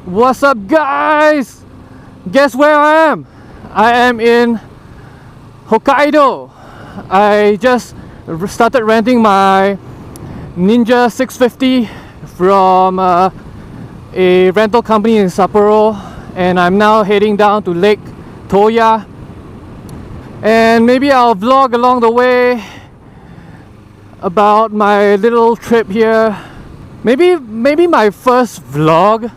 What's up, guys? Guess where I am? I am in Hokkaido. I just started renting my Ninja 650 from a rental company in Sapporo, and I'm now heading down to Lake Toya, and maybe I'll vlog along the way about my little trip here. Maybe my first vlog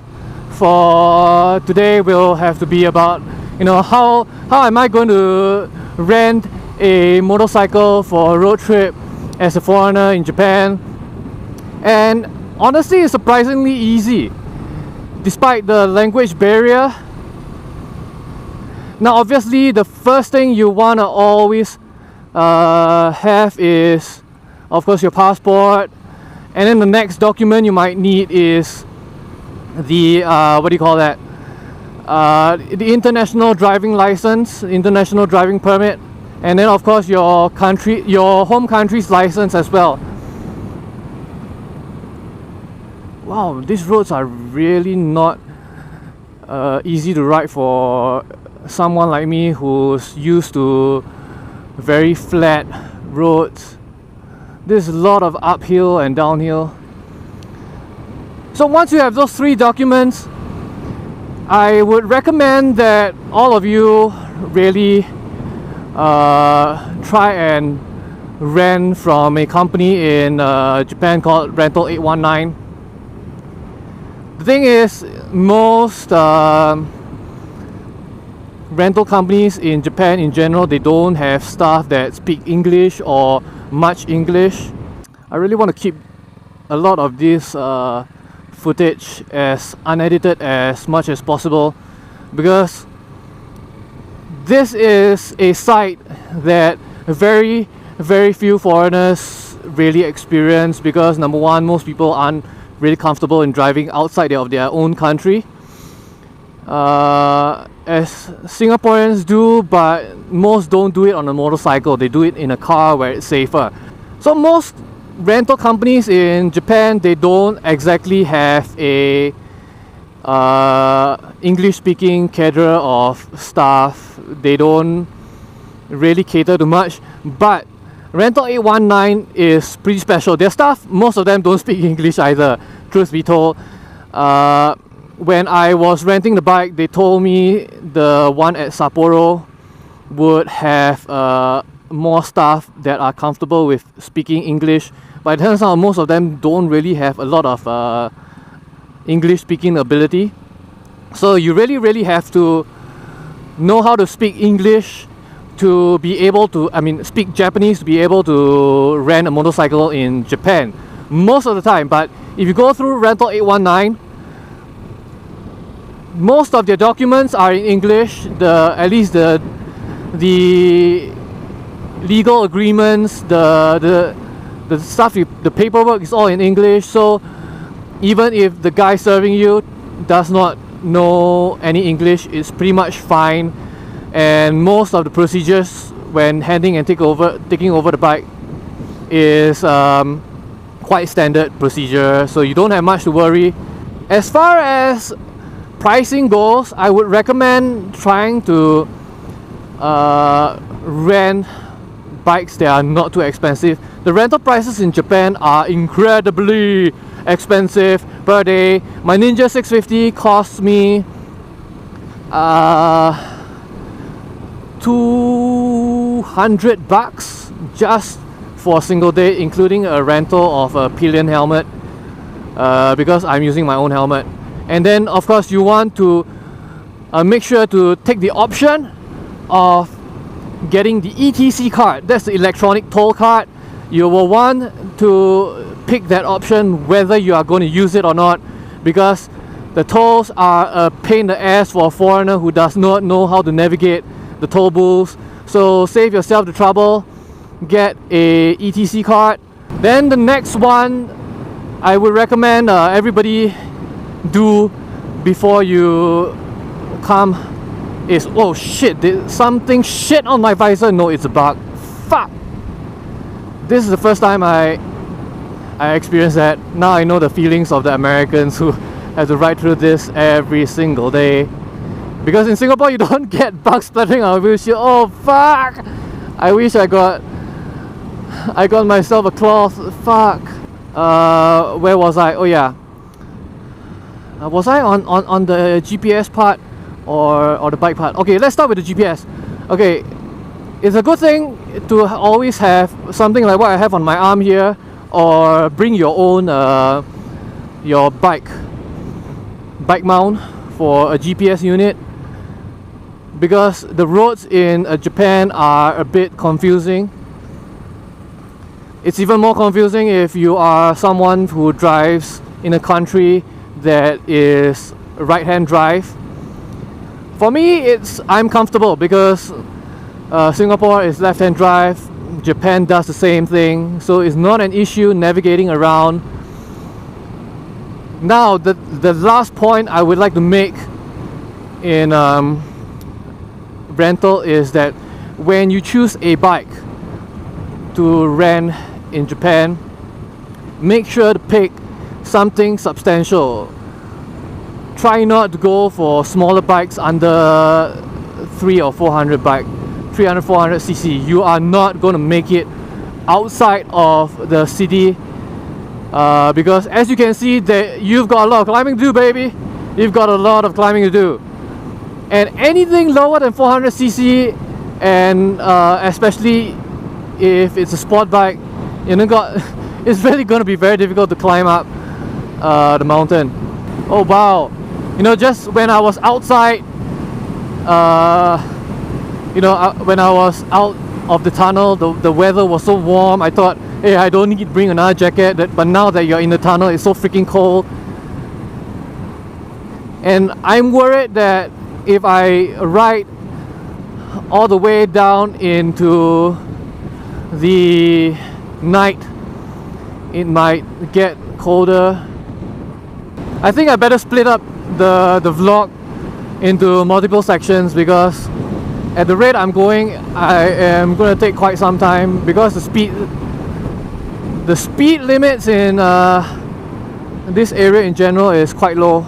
for today will have to be about, you know, how am I going to rent a motorcycle for a road trip as a foreigner in Japan. And honestly, it's surprisingly easy despite the language barrier. Now obviously the first thing you want to always have is, of course, your passport, and then the next document you might need is the what do you call that, the international driving license, international driving permit, and then of course your home country's license as well. Wow, these roads are really not easy to ride for someone like me who's used to very flat roads. There's a lot of uphill and downhill. So once you have those three documents, I would recommend that all of you really try and rent from a company in Japan called Rental 819. The thing is, most rental companies in Japan in general, they don't have staff that speak English or much English. I really want to keep a lot of this footage as unedited as much as possible, because this is a site that very few foreigners really experience, because number one, most people aren't really comfortable in driving outside of their own country, as Singaporeans do, but most don't do it on a motorcycle. They do it in a car where it's safer. So most rental companies in Japan, they don't exactly have a English speaking cadre of staff. They don't really cater to much, but Rental 819 is pretty special. Their staff, most of them don't speak English either, truth be told. When I was renting the bike, they told me the one at Sapporo would have more staff that are comfortable with speaking English, but it turns out most of them don't really have a lot of English speaking ability. So you really have to know how to speak English to be able to, speak Japanese to be able to rent a motorcycle in Japan most of the time. But if you go through Rental 819, most of their documents are in English. At least the legal agreements, the stuff, the paperwork is all in English. So even if the guy serving you does not know any English, it's pretty much fine. And most of the procedures when taking over the bike is quite standard procedure, so you don't have much to worry. As far as pricing goes, I would recommend trying to rent bikes that are not too expensive. The rental prices in Japan are incredibly expensive per day. My Ninja 650 costs me $200 just for a single day, including a rental of a pillion helmet, because I'm using my own helmet. And then of course you want to make sure to take the option of getting the ETC card. That's the electronic toll card. You will want to pick that option whether you are going to use it or not, because the tolls are a pain in the ass for a foreigner who does not know how to navigate the toll booths. So save yourself the trouble, get a ETC card. Then the next one I would recommend everybody do before you come is, oh shit, there's something shit on my visor. No, it's a bug. Fuck! This is the first time I experienced that. Now I know the feelings of the Americans who have to ride through this every single day. Because in Singapore you don't get bugs splattering on a windshield. Oh fuck! I wish I got myself a cloth. Fuck. Where was I? Oh yeah. Was I on the GPS part or the bike part? Okay, let's start with the GPS. Okay, it's a good thing to always have something like what I have on my arm here, or bring your own your bike mount for a GPS unit, because the roads in Japan are a bit confusing. It's even more confusing if you are someone who drives in a country that is right-hand drive. For me, I'm comfortable because Singapore is left-hand drive, Japan does the same thing, so it's not an issue navigating around. Now, the last point I would like to make in rental is that when you choose a bike to rent in Japan, make sure to pick something substantial. Try not to go for smaller bikes under 300 or 400 bike, 300, 400 cc. You are not going to make it outside of the city, because as you can see, that you've got a lot of climbing to do, baby. You've got a lot of climbing to do, and anything lower than 400 cc, and especially if it's a sport bike, it's really going to be very difficult to climb up the mountain. Oh wow, just when I was outside, when I was out of the tunnel, the weather was so warm, I thought, hey, I don't need to bring another jacket. But now that you're in the tunnel, it's so freaking cold, and I'm worried that if I ride all the way down into the night, it might get colder. I think I better split up the vlog into multiple sections, because at the rate I'm going, I am going to take quite some time, because the speed limits in this area in general is quite low.